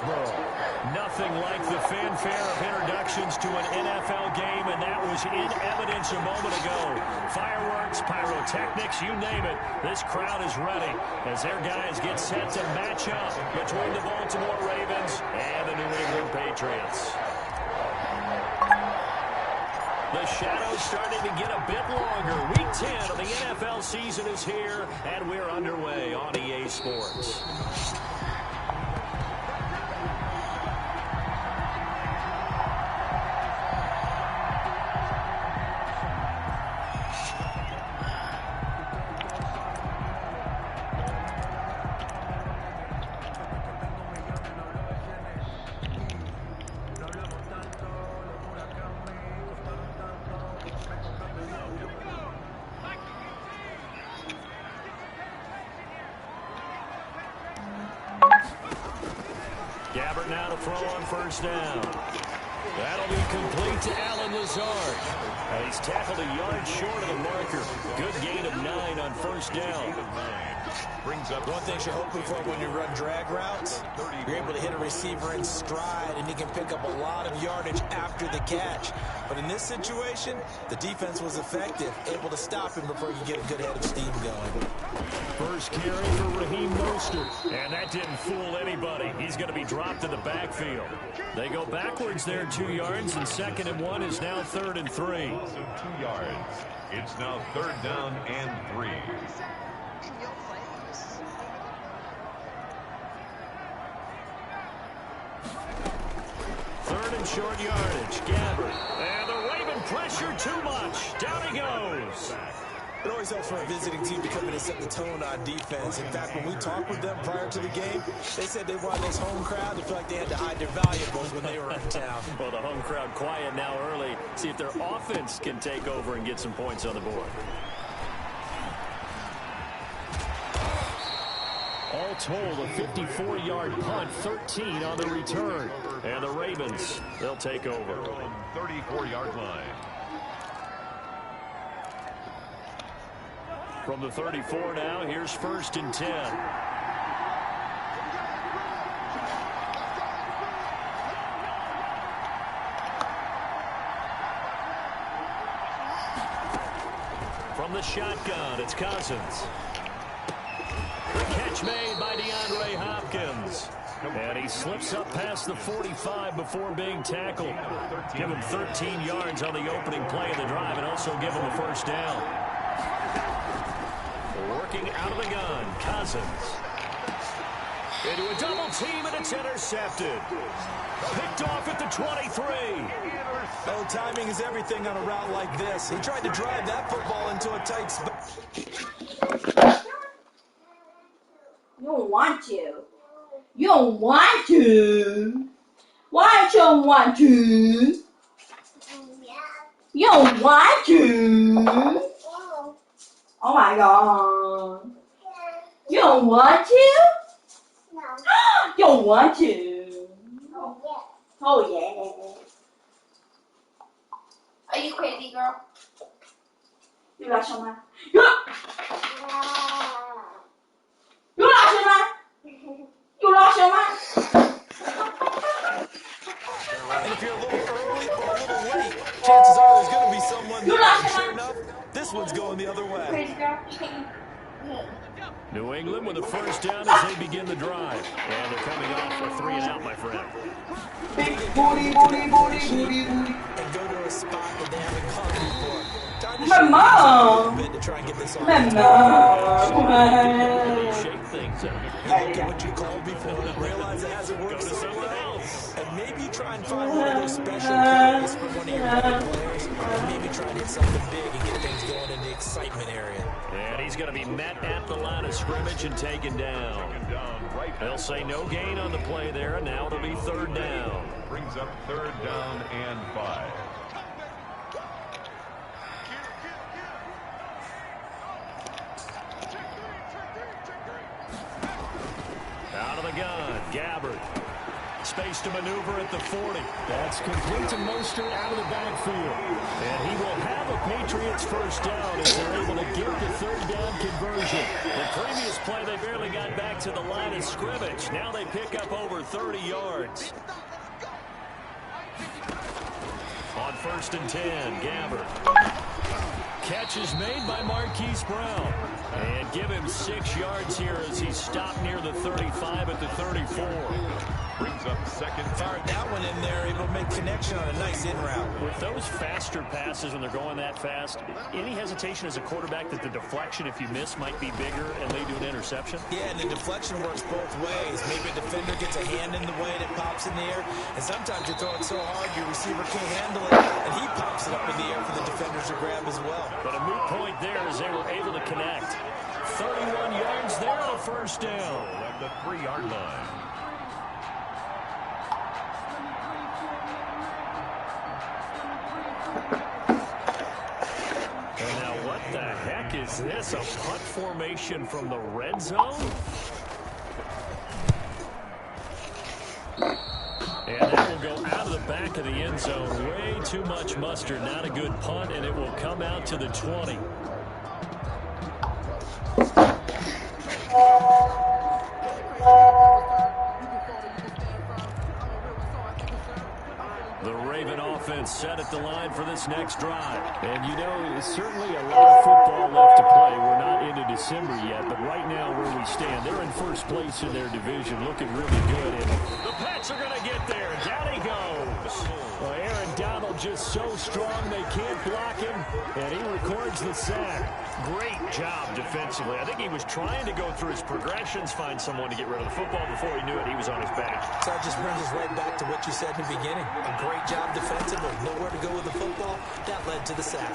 Foxborough. Nothing like the fanfare of introductions to an NFL game, and that was in evidence a moment ago. Fireworks, pyrotechnics, you name it. This crowd is ready as their guys get set to match up between the Baltimore Ravens and the New England Patriots. The shadow's starting to get a bit longer. Week 10 of the NFL season is here, and we're underway on EA Sports. Gabbert now to throw on first down. That'll be complete to Allen Lazard. And he's tackled a yard short of the marker. Good gain of 9 on first down. Brings up one thing you're hoping for when you run drag routes. You're able to hit a receiver in stride, and he can pick up a lot of yardage after the catch. But in this situation, the defense was effective, able to stop him before you get a good head of steam going. First carry for Raheem Mostert, and that didn't fool anybody. He's going to be dropped in the backfield. They go backwards there 2 yards, and 2nd and 1 is now 3rd and 3. Also 2 yards. It's now 3rd down and 3. Third and short yardage. Gabbert. And the Raven pressure too much. Down he goes. It always helps for a visiting team to come in and set the tone on defense. In fact, when we talked with them prior to the game, they said they wanted this home crowd to feel like they had to hide their valuables when they were in town. Well, the home crowd quiet now early. See if their offense can take over and get some points on the board. All told, a 54-yard punt, 13 on the return. And the Ravens, they'll take over. 34-yard line. From the 34 now, here's 1st and 10. From the shotgun, it's Cousins. Catch made by DeAndre Hopkins. And he slips up past the 45 before being tackled. Give him 13 yards on the opening play of the drive and also give him a first down. Working out of the gun, Cousins. Into a double team, and it's intercepted. Picked off at the 23. Oh, timing is everything on a route like this. He tried to drive that football into a tight spot. You don't want to. You don't want to. Why don't you want to? You don't want to. Oh my God. You don't want to? No. You don't want to? Oh yeah. Are you crazy, girl? You lost your mind? You lost your mind? You lost your mind? And if you're a little early or a little late, chances are there's going to be someone there. And sure enough, this one's going the other way. Crazy girl. New England with a first down as they begin the drive. And they're coming off for 3 and out, my friend. Big booty, booty, booty, booty, booty. And go to a spot that they haven't come before. Time to My mom. to try and get this on. My mom. Shake things up. Look at what you called before and realize it hasn't worked Go to so something well. else. And maybe try and find one of those special plays for one of your better players. And maybe try and hit something big and get things going in the excitement area. And he's going to be met at the line of scrimmage and taken down. They'll say no gain on the play there, and now it'll be 3rd down. Brings up 3rd down and 5. Out of the gun, Gabbert. space to maneuver at the 40. That's complete to Mostert out of the backfield. And he will have a Patriots first down as they're able to get the third down conversion. The previous play, they barely got back to the line of scrimmage. Now they pick up over 30 yards. On 1st and 10, Gabbert. Catch is made by Marquise Brown. And give him 6 yards here as he's stopped near the 35 at the 34. Brings up second. Fired that one in there, able to make connection on a nice in route. With those faster passes when they're going that fast, any hesitation as a quarterback that the deflection, if you miss, might be bigger and lead to an interception? Yeah, and the deflection works both ways. Maybe a defender gets a hand in the way and it pops in the air, and sometimes you throw it so hard your receiver can't handle it, and he pops it up in the air for the defenders to grab as well. But a moot point there as they were able to connect. 31 yards there on a first down. At the 3-yard line. And now what the heck is this? A punt formation from the red zone? And that will go out of the back of the end zone. Way too much mustard. Not a good punt, and it will come out to the 20. The Raven offense set at the line for this next drive. And you know, certainly a lot of football left to play. We're not into December yet, but right now where we stand, they're in first place in their division, looking really good. And the Pats are going to get there. Down he goes. Well, Aaron Donald just so strong they can't block him, and he records the sack. Great job defensively. I think he was trying to go through his progressions, find someone to get rid of the football. Before he knew it, he was on his back. So that just brings us right back to what you said in the beginning. A great job defensively. Nowhere to go with the football. That led to the sack.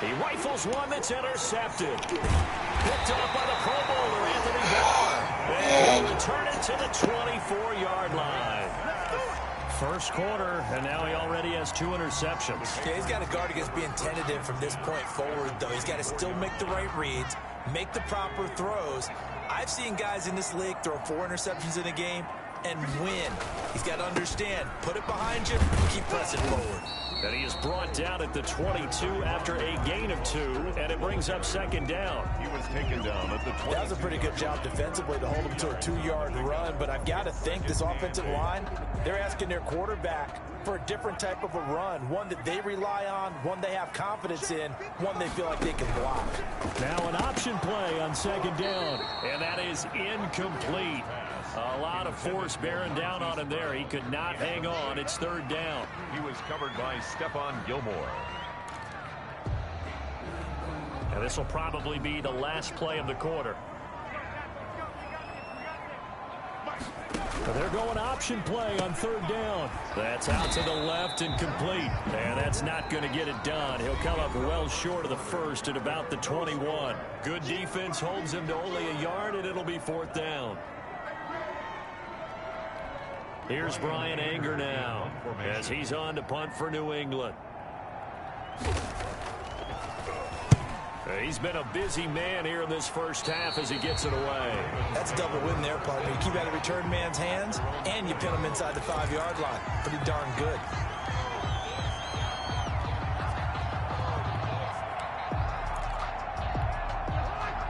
He rifles one that's intercepted. Picked off by the Pro Bowler, Anthony Barr. And he'll return it to the 24-yard line. First quarter, and now he already has 2 interceptions. Yeah, he's got to guard against being tentative from this point forward, though. He's got to still make the right reads, make the proper throws. I've seen guys in this league throw 4 interceptions in a game and win. He's got to understand, put it behind you, keep pressing forward. And he is brought down at the 22 after a gain of 2, and it brings up second down. He was taken down at the 20. That was a pretty good job defensively to hold him to a 2-yard run, but I've got to think this offensive line, they're asking their quarterback for a different type of a run, one that they rely on, one they have confidence in, one they feel like they can block. Now an option play on second down, and that is incomplete. A lot of force bearing down on him there. He could not hang on. It's third down. He was covered by Stephon Gilmore. And this will probably be the last play of the quarter. They're going option play on third down. That's out to the left and complete. And that's not going to get it done. He'll come up well short of the first at about the 21. Good defense holds him to only a yard, and it'll be fourth down. Here's Brian Anger now as he's on to punt for New England. He's been a busy man here in this first half as he gets it away. That's a double win there, partner. You keep out of return man's hands, and you pin him inside the 5-yard line. Pretty darn good.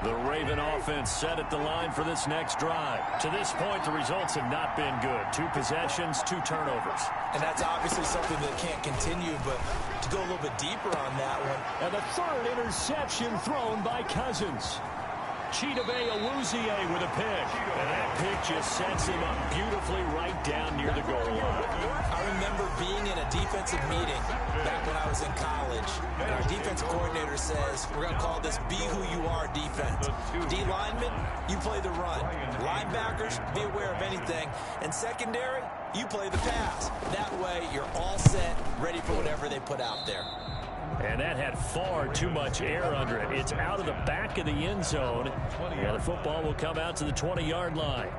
The Raven offense set at the line for this next drive. To this point, the results have not been good. 2 possessions, 2 turnovers. And that's obviously something that can't continue, but to go a little bit deeper on that one. And the third interception thrown by Cousins. Chidobe Awuzie with a pick. And that pick just sets him up beautifully right down near the goal line. I remember being in a defensive meeting back when I was in college, and our defensive coordinator says, we're going to call this Be Who You Are defense. D linemen, you play the run. Linebackers, be aware of anything. And secondary, you play the pass. That way, you're all set, ready for whatever they put out there. And that had far too much air under it. It's out of the back of the end zone. And the football will come out to the 20-yard line.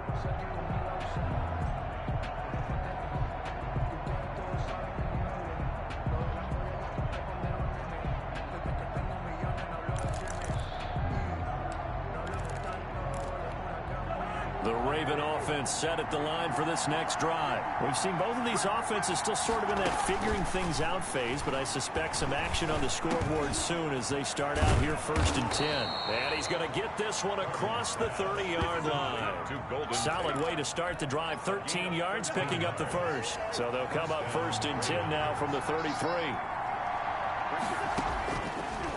The The Raven offense set at the line for this next drive. We've seen both of these offenses still sort of in that figuring things out phase, but I suspect some action on the scoreboard soon as they start out here 1st and 10. And he's going to get this one across the 30-yard line. Solid way to start the drive. 13 yards, picking up the first. So they'll come up 1st and 10 now from the 33.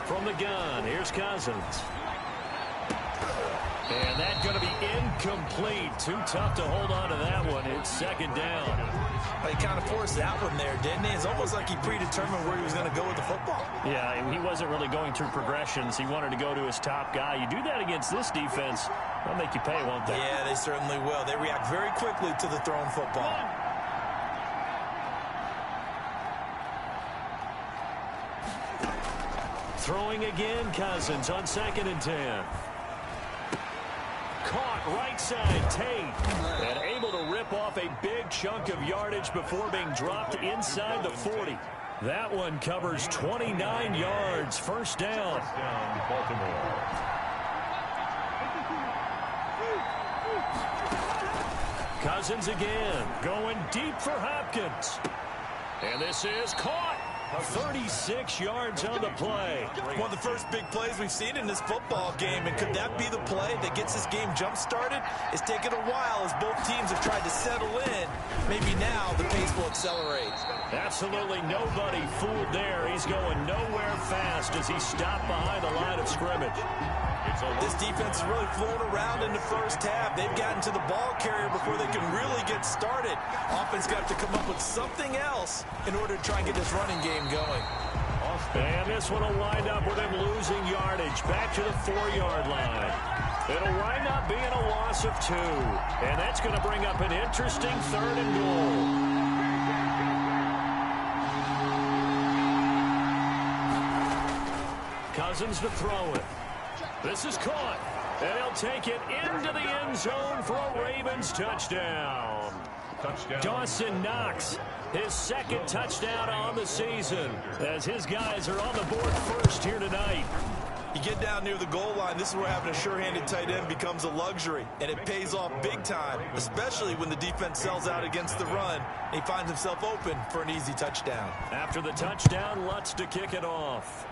From the gun, here's Cousins. And that's going to be incomplete. Too tough to hold on to that one. It's 2nd down. Well, he kind of forced that one there, didn't he? It's almost like he predetermined where he was going to go with the football. Yeah, he wasn't really going through progressions. He wanted to go to his top guy. You do that against this defense, they'll make you pay, won't they? Yeah, they certainly will. They react very quickly to the thrown football. Throwing again, Cousins on 2nd and 10. Caught right side, Tate. And able to rip off a big chunk of yardage before being dropped inside the 40. That one covers 29 yards. 1st down. Baltimore. Cousins again, going deep for Hopkins. And this is caught. 36 yards on the play. One of the first big plays we've seen in this football game, and could that be the play that gets this game jump-started? It's taken a while as both teams have tried to settle in. Maybe now the pace will accelerate. Absolutely nobody fooled there. He's going nowhere fast as he stopped behind the line of scrimmage. This defense is really flown around in the first half. They've gotten to the ball carrier before they can really get started. Offense got to come up with something else in order to try and get this running game going. And this one will wind up with him losing yardage back to the 4-yard line. It'll wind up being a loss of 2. And that's going to bring up an interesting 3rd and goal. Cousins to throw it. This is caught, and he'll take it into the end zone for a Ravens touchdown. Dawson Knox, his 2nd touchdown on the season, as his guys are on the board first here tonight. You get down near the goal line, this is where having a sure-handed tight end becomes a luxury, and it pays off big time, especially when the defense sells out against the run. He finds himself open for an easy touchdown. After the touchdown, Lutz to kick it off.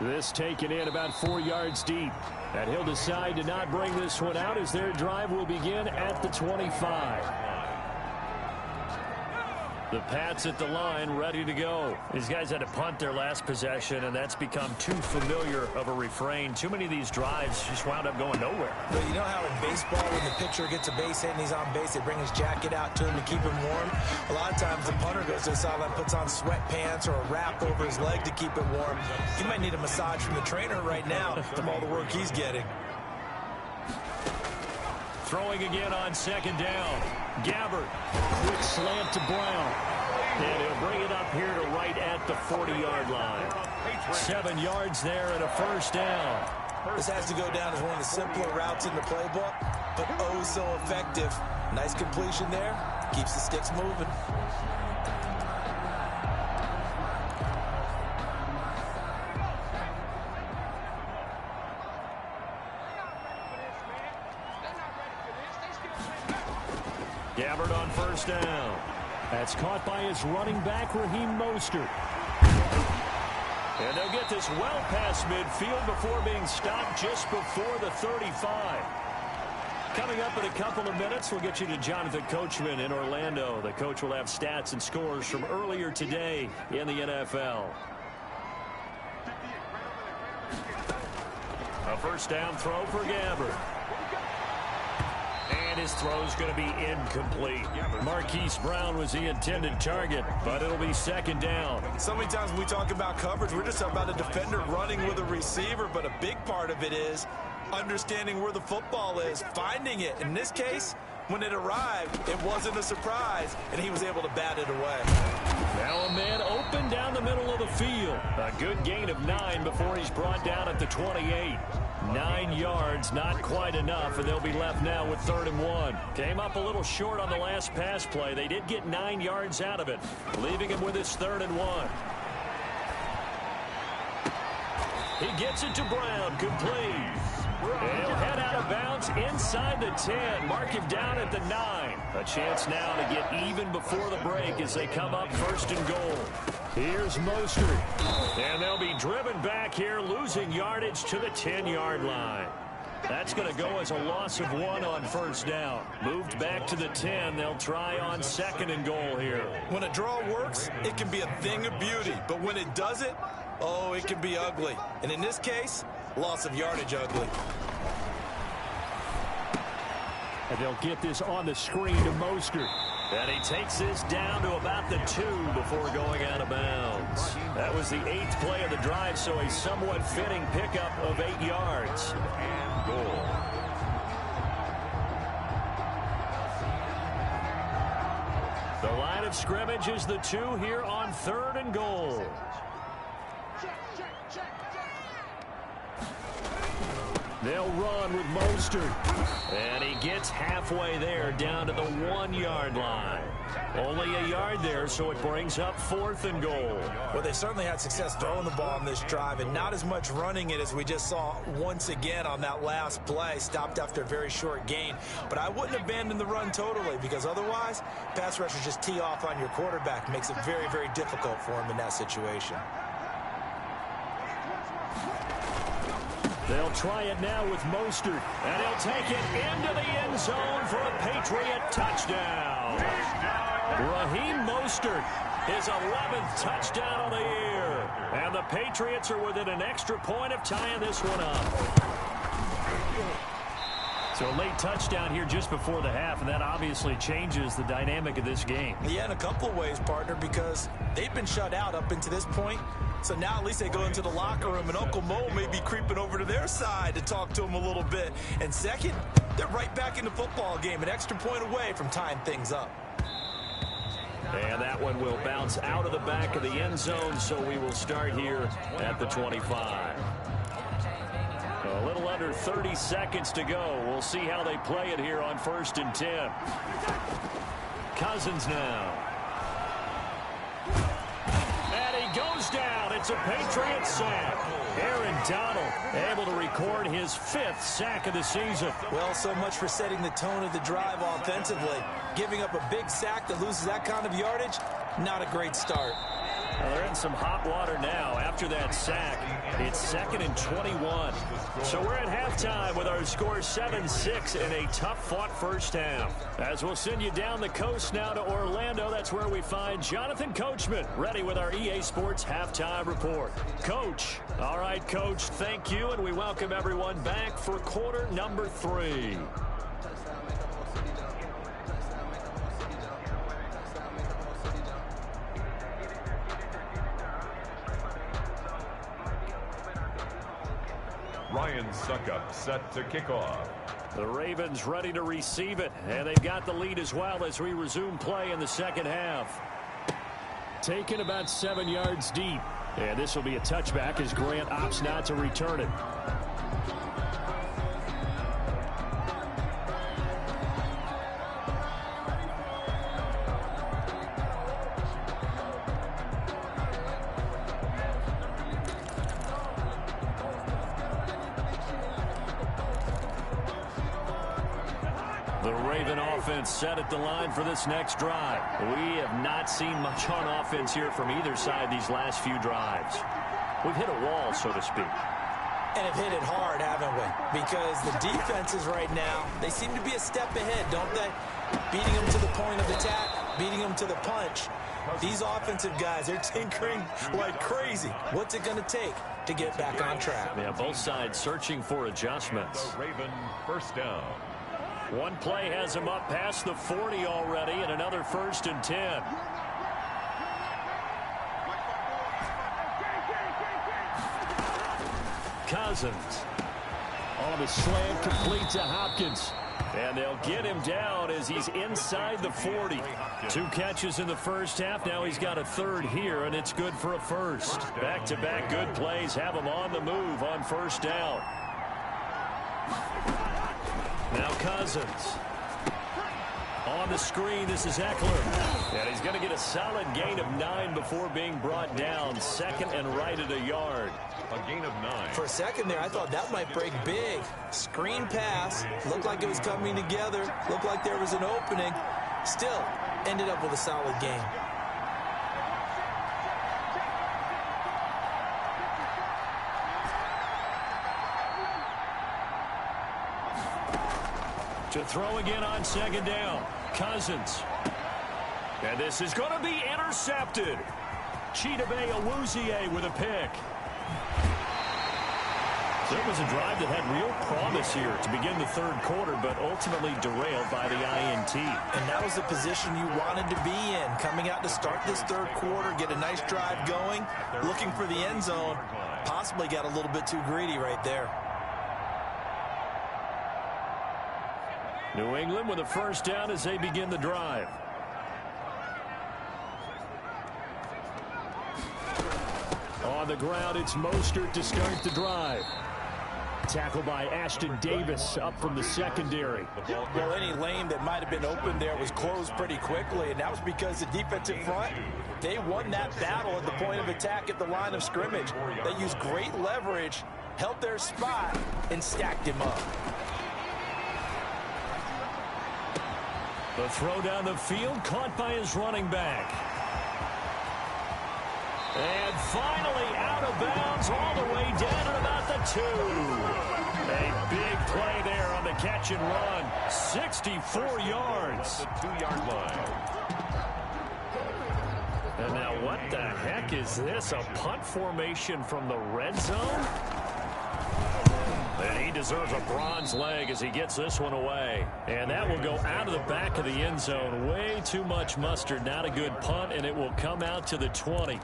This taken in about 4 yards deep. And he'll decide to not bring this one out as their drive will begin at the 25. The Pats at the line, ready to go. These guys had to punt their last possession, and that's become too familiar of a refrain. Too many of these drives just wound up going nowhere. But you know how in baseball, when the pitcher gets a base hit and he's on base, they bring his jacket out to him to keep him warm? A lot of times the punter goes to the sideline, puts on sweatpants or a wrap over his leg to keep it warm. He might need a massage from the trainer right now from all the work he's getting. Throwing again on 2nd down. Gabbert. Quick slant to Brown. And he'll bring it up here to right at the 40-yard line. 7 yards there and a 1st down. This has to go down as one of the simpler routes in the playbook, but oh so effective. Nice completion there. Keeps the sticks moving. Gabbert on 1st down. That's caught by his running back, Raheem Mostert. And they'll get this well past midfield before being stopped just before the 35. Coming up in a couple of minutes, we'll get you to Jonathan Coachman in Orlando. The coach will have stats and scores from earlier today in the NFL. A 1st down throw for Gabbert. And his throw's going to be incomplete. Marquise Brown was the intended target, but it'll be 2nd down. So many times when we talk about coverage, we're just talking about a defender running with a receiver, but a big part of it is understanding where the football is, finding it. In this case, when it arrived, it wasn't a surprise, and he was able to bat it away. Now a man open down the middle of the field. A good gain of 9 before he's brought down at the 28. 9 yards, not quite enough, and they'll be left now with 3rd and 1. Came up a little short on the last pass play. They did get 9 yards out of it, leaving him with his 3rd and 1. He gets it to Brown, complete. He'll head out of bounds inside the 10. Mark him down at the 9. A chance now to get even before the break as they come up 1st and goal. Here's Mostert. And they'll be driven back here, losing yardage to the 10-yard line. That's going to go as a loss of 1 on 1st down. Moved back to the 10. They'll try on 2nd and goal here. When a draw works, it can be a thing of beauty. But when it doesn't, oh, it can be ugly. And in this case, loss of yardage ugly. And they'll get this on the screen to Mostert. And he takes this down to about the 2 before going out of bounds. That was the 8th play of the drive, so a somewhat fitting pickup of 8 yards. And goal. The line of scrimmage is the 2 here on 3rd and goal. They'll run with Mostert. And he gets halfway there, down to the 1-yard line. Only a yard there, so it brings up 4th and goal. Well, they certainly had success throwing the ball on this drive, and not as much running it as we just saw once again on that last play. Stopped after a very short gain. But I wouldn't abandon the run totally, because otherwise, pass rushers just tee off on your quarterback. Makes it very, very difficult for him in that situation. They'll try it now with Mostert, and he'll take it into the end zone for a Patriot touchdown. Raheem Mostert, his 11th touchdown of the year. And the Patriots are within an extra point of tying this one up. So a late touchdown here just before the half, and that obviously changes the dynamic of this game. Yeah, in a couple of ways, partner, because they've been shut out up until this point. So now at least they go into the locker room, and Uncle Mo may be creeping over to their side to talk to him a little bit. And second, they're right back in the football game, an extra point away from tying things up. And that one will bounce out of the back of the end zone, so we will start here at the 25. A little under 30 seconds to go. We'll see how they play it here on 1st and 10. Cousins now. And he goes down. It's a Patriot sack. Aaron Donald able to record his 5th sack of the season. Well, so much for setting the tone of the drive offensively. Giving up a big sack that loses that kind of yardage, not a great start. Well, they're in some hot water now after that sack. It's 2nd and 21. So we're at halftime with our score 7-6 in a tough-fought first half. As we'll send you down the coast now to Orlando, that's where we find Jonathan Coachman ready with our EA Sports halftime report. Coach. All right, Coach, thank you, and we welcome everyone back for quarter number 3. Ryan Suckup set to kick off. The Ravens ready to receive it, and they've got the lead as well as we resume play in the second half. Taken about 7 yards deep, and this will be a touchback as Grant opts not to return it. Set at the line for this next drive. We have not seen much on offense here from either side these last few drives. We've hit a wall, so to speak. And have hit it hard, haven't we? Because the defenses right now, they seem to be a step ahead, don't they? Beating them to the point of attack, beating them to the punch. These offensive guys, they're tinkering like crazy. What's it going to take to get back on track? Yeah, both sides searching for adjustments. The Raven first down. One play has him up past the 40 already, and another 1st and 10. Cousins on the slant, complete to Hopkins. And they'll get him down as he's inside the 40. 2 catches in the first half. Now he's got a 3rd here, and it's good for a 1st. Back-to-back good plays have him on the move on 1st down. Now Cousins On the screen, this is Eckler. And he's going to get a solid gain of 9 before being brought down. Second and right at a yard. A gain of 9. For a second there, I thought that might break big. Screen pass. Looked like it was coming together. Looked like there was an opening. Still, ended up with a solid gain. To throw again on second down. Cousins. And this is going to be intercepted. Chidobe Awuzie with a pick. There was a drive that had real promise here to begin the third quarter, but ultimately derailed by the INT. And that was the position you wanted to be in. Coming out to start this third quarter, get a nice drive going, looking for the end zone. Possibly got a little bit too greedy right there. New England with a first down as they begin the drive. On the ground, it's Mostert to start the drive. Tackled by Ashton Davis up from the secondary. Well, any lane that might have been open there was closed pretty quickly, and that was because the defensive front, they won that battle at the point of attack at the line of scrimmage. They used great leverage, held their spot, and stacked him up. The throw down the field, caught by his running back. And finally out of bounds all the way down at about the 2. A big play there on the catch and run. 64 yards. The 2-yard line. And now what the heck is this? A punt formation from the red zone? And he deserves a bronze leg as he gets this one away. And that will go out of the back of the end zone. Way too much mustard. Not a good punt, and it will come out to the 20.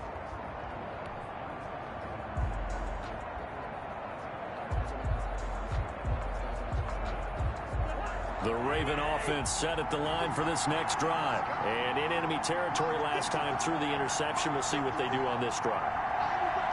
The Raven offense set at the line for this next drive. And in enemy territory last time through the interception. We'll see what they do on this drive.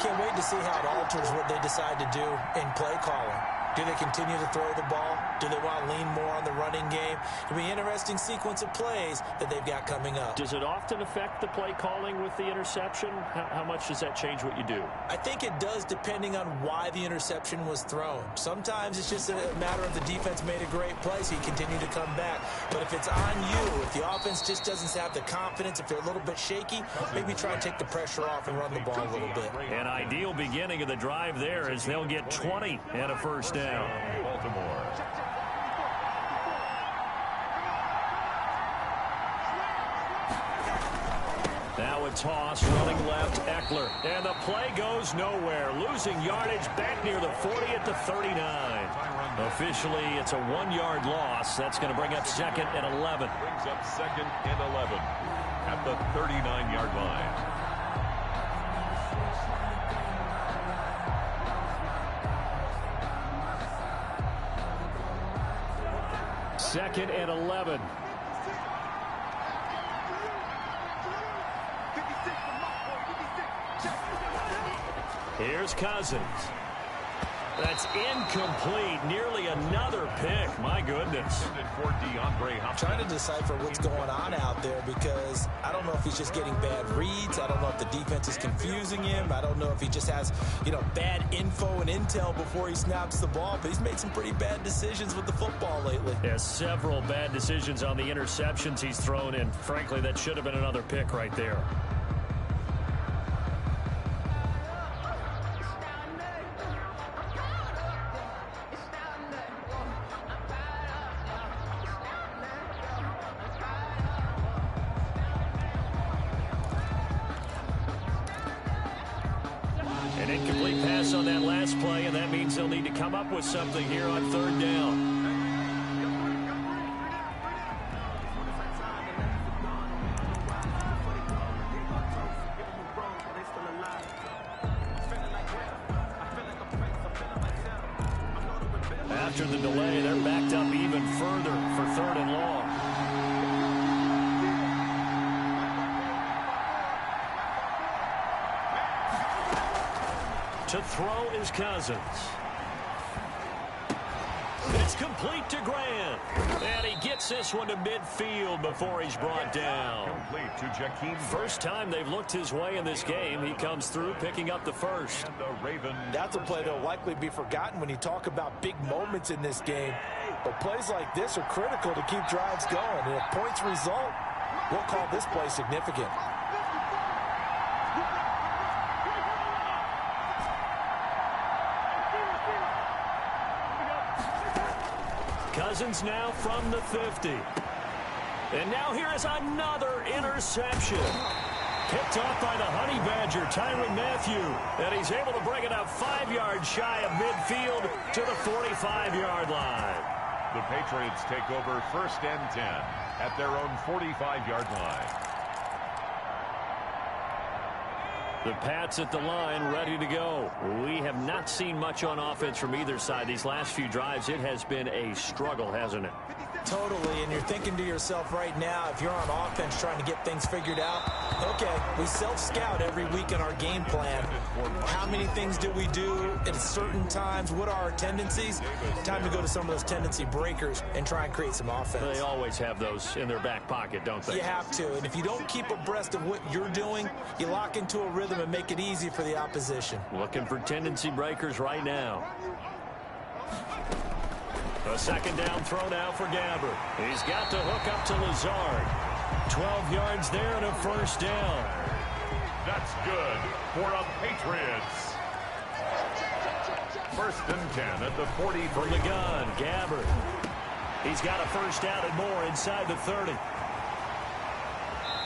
Can't wait to see how it alters what they decide to do in play calling. Do they continue to throw the ball? Do they want to lean more on the running game? It'll be an interesting sequence of plays that they've got coming up. Does it often affect the play calling with the interception? How much does that change what you do? I think it does depending on why the interception was thrown. Sometimes it's just a matter of the defense made a great play, so you continue to come back. But if it's on you, if the offense just doesn't have the confidence, if they're a little bit shaky, maybe try and take the pressure off and run the ball a little bit. An ideal beginning of the drive there as they'll get 20 and a first down. Baltimore. Now a toss, running left, Eckler. And the play goes nowhere. Losing yardage back near the 40 at the 39. Officially, it's a 1-yard loss. That's going to bring up second and 11. Brings up second and 11 at the 39-yard line. Second and 11. Here's Cousins. That's incomplete. Nearly another pick. My goodness. I'm trying to decipher what's going on out there because I don't know if he's just getting bad reads. I don't know if the defense is confusing him. I don't know if he just has, bad info and intel before he snaps the ball. But he's made some pretty bad decisions with the football lately. Yeah, several bad decisions on the interceptions he's thrown in. Frankly, that should have been another pick right there. An incomplete pass on that last play, and that means they'll need to come up with something here on third down. After the delay, they're backed up even further for third and long. To throw is Cousins. It's It's complete to Grant. And he gets this one to midfield before he's brought down. Complete to Jakeem. First time they've looked his way in this game. He comes through picking up the first. And the Ravens. That's a play that'll likely be forgotten when you talk about big moments in this game. But plays like this are critical to keep drives going. And if points result, we'll call this play significant. Cousins now from the 50. And now here is another interception. Picked off by the Honey Badger, Tyrann Mathieu. And he's able to bring it up 5 yards shy of midfield to the 45-yard line. The Patriots take over 1st and 10 at their own 45-yard line. The Pats at the line, ready to go. We have not seen much on offense from either side. These last few drives, it has been a struggle, hasn't it? Totally, and you're thinking to yourself right now, if you're on offense trying to get things figured out, okay, we self-scout every week in our game plan. How many things do we do at certain times? What are our tendencies? Time to go to some of those tendency breakers and try and create some offense. They always have those in their back pocket, don't they? You have to, and if you don't keep abreast of what you're doing, you lock into a rhythm and make it easy for the opposition. Looking for tendency breakers right now. A second down throw now for Gabbert. He's got to hook up to Lazard. 12 yards there and a first down. That's good for a Patriots. 1st and 10 at the 40. From the gun, Gabbert. He's got a first down and more inside the 30.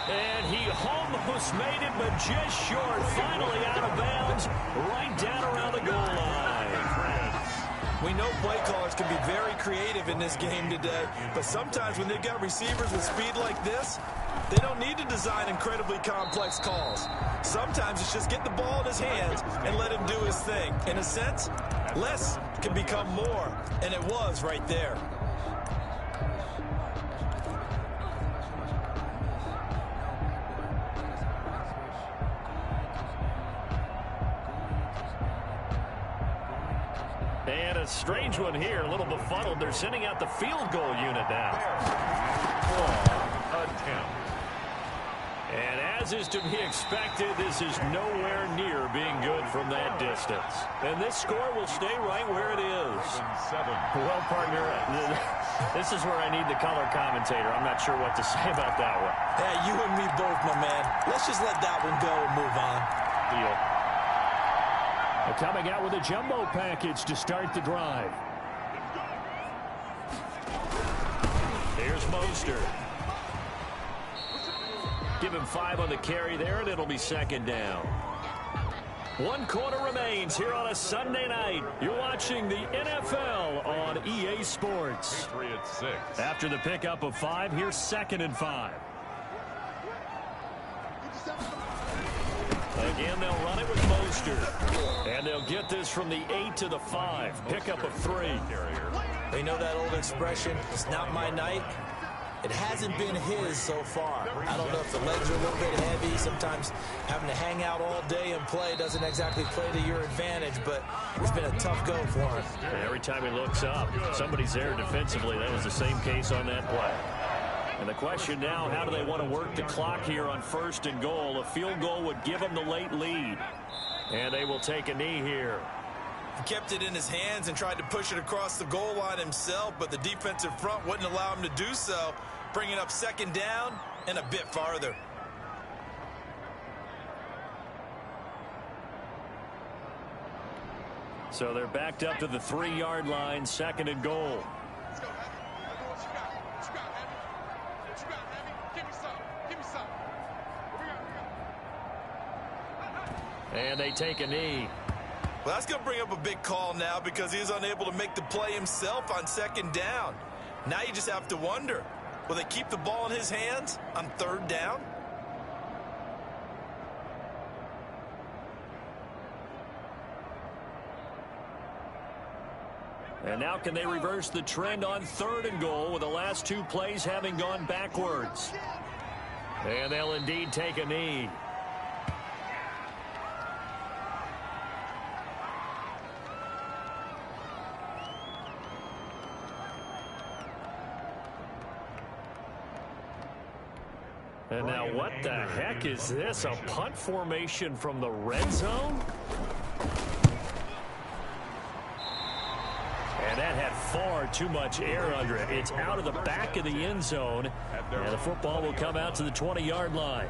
And he almost made it, but just short. Finally out of bounds, right down around the goal line. We know play callers can be very creative in this game today, but sometimes when they've got receivers with speed like this, they don't need to design incredibly complex calls. Sometimes it's just get the ball in his hands and let him do his thing. In a sense, less can become more, and it was right there. And a strange one here, a little befuddled. They're sending out the field goal unit now. Attempt. And as is to be expected, this is nowhere near being good from that distance. And this score will stay right where it is. 7. Well, partner, this is where I need the color commentator. I'm not sure what to say about that one. Hey, you and me both, my man. Let's just let that one go and move on. Deal. Coming out with a jumbo package to start the drive. Here's Mostert. Give him 5 on the carry there, and it'll be second down. 1 quarter remains here on a Sunday night. You're watching the NFL on EA Sports. Patriots 6. After the pickup of 5, here's 2nd and 5. Again, they'll run it with Mostert. And they'll get this from the 8 to the 5. Pickup of 3. They know that old expression, it's not my night. It hasn't been his so far. I don't know if the legs are a little bit heavy. Sometimes having to hang out all day and play doesn't exactly play to your advantage, but it's been a tough go for him. And every time he looks up, somebody's there defensively. That was the same case on that play. And the question now, how do they want to work the clock here on 1st and goal? A field goal would give them the late lead. And they will take a knee here. He kept it in his hands and tried to push it across the goal line himself, but the defensive front wouldn't allow him to do so, bringing up 2nd down and a bit farther. So they're backed up to the 3-yard line, 2nd and goal. And they take a knee. Well, that's going to bring up a big call now because he is unable to make the play himself on 2nd down. Now you just have to wonder, will they keep the ball in his hands on 3rd down? And now can they reverse the trend on 3rd and goal with the last 2 plays having gone backwards? And they'll indeed take a knee. And now what the heck is this? A punt formation from the red zone? And that had far too much air under it. It's out of the back of the end zone. And the football will come out to the 20-yard line.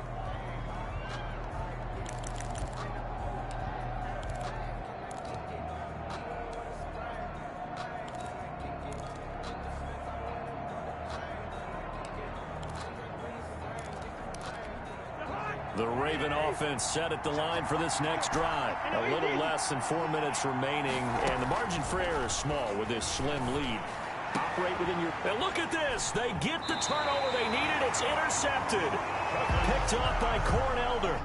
The Raven offense set at the line for this next drive. A little less than 4 minutes remaining, and the margin for error is small with this slim lead. Operate within your... And look at this. They get the turnover they needed. It's intercepted. Picked off by Corn Elder.